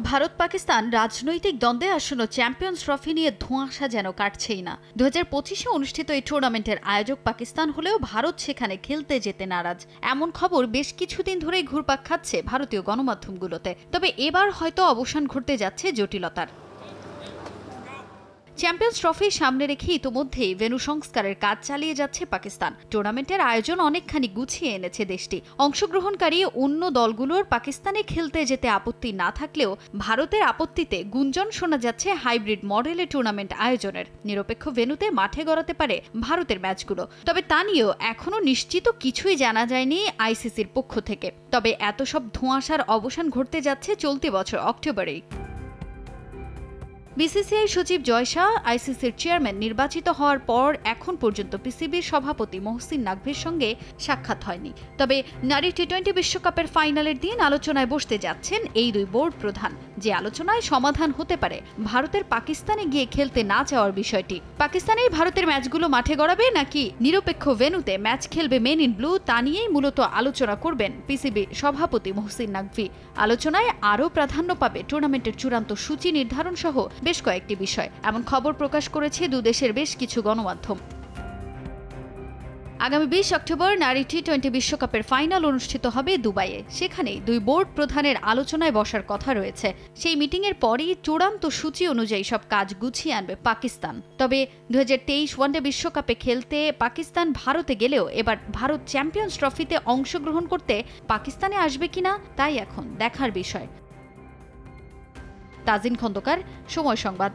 ভারত পাকিস্তান রাজনৈতিক দ্বন্দ্বে আসন্ন চ্যাম্পিয়ন্স ট্রফি নিয়ে ধোঁয়াশা যেন কাটছেই না। 2025-এ অনুষ্ঠিত এই টুর্নামেন্টের আয়োজক পাকিস্তান হলেও ভারত সেখানে খেলতে যেতে নারাজ, এমন খবর বেশ কিছুদিন ধরেই ঘুরপাক খাচ্ছে ভারতীয় গণমাধ্যমগুলোতে। তবে এবার হয়তো অবসান ঘটতে যাচ্ছে জটিলতার। চ্যাম্পিয়ন্স ট্রফি সামনে রেখে ইতোমধ্যেই ভেন্যু সংস্কারের কাজ চালিয়ে যাচ্ছে পাকিস্তান। টুর্নামেন্টের আয়োজন অনেকখানি গুছিয়ে এনেছে দেশটি। অংশগ্রহণকারী অন্য দলগুলোর পাকিস্তানে খেলতে যেতে আপত্তি না থাকলেও ভারতের আপত্তিতে গুঞ্জন শোনা যাচ্ছে হাইব্রিড মডেলে টুর্নামেন্ট আয়োজনের। নিরপেক্ষ ভেন্যুতে মাঠে গড়াতে পারে ভারতের ম্যাচগুলো, তবে তা নিয়েও এখনও নিশ্চিত কিছুই জানা যায়নি আইসিসির পক্ষ থেকে। তবে এত সব ধোঁয়াশার অবসান ঘটতে যাচ্ছে চলতি বছর অক্টোবরেই। বিসিসিআই সচিব জয় শাহ আইসিসির চেয়ারম্যান নির্বাচিত হওয়ার পর এখন পর্যন্ত পিসিবির সভাপতি মহসিন নাকভির সঙ্গে সাক্ষাৎ হয়নি। তবে নারী টি-20 বিশ্বকাপের ফাইনালের দিন আলোচনায় বসতে যাচ্ছেন এই দুই বোর্ড প্রধান। যে আলোচনায় সমাধান হতে পারে ভারতের পাকিস্তানে গিয়ে খেলতে না চাওয়ার বিষয়টি। পাকিস্তানেই ভারতের ম্যাচগুলো মাঠে গড়াবে নাকি নিরপেক্ষ ভেন্যুতে ম্যাচ খেলবে মেন ইন ব্লু, তা নিয়েই মূলত আলোচনা করবেন পিসিবির সভাপতি মহসিন নাকভি। আলোচনায় আরও প্রাধান্য পাবে টুর্নামেন্টের চূড়ান্ত সূচি নির্ধারণ সহ বেশ কয়েকটি বিষয়, এমন খবর প্রকাশ করেছে দুদেশের বেশ কিছু গণমাধ্যম। আগামী 20 অক্টোবর নারী টি-20 বিশ্বকাপের ফাইনাল অনুষ্ঠিত হবে দুবাইয়ে। সেখানেই দুই বোর্ড প্রধানের আলোচনায় বসার কথা রয়েছে। সেই মিটিংয়ের পরই চূড়ান্ত সূচি অনুযায়ী সব কাজ গুছিয়ে আনবে পাকিস্তান। তবে 2023 ওয়ানডে বিশ্বকাপে খেলতে পাকিস্তান ভারতে গেলেও এবার ভারত চ্যাম্পিয়ন্স ট্রফিতে অংশগ্রহণ করতে পাকিস্তানে আসবে কিনা তাই এখন দেখার বিষয়। তাজিন খন্দকার, সময় সংবাদ।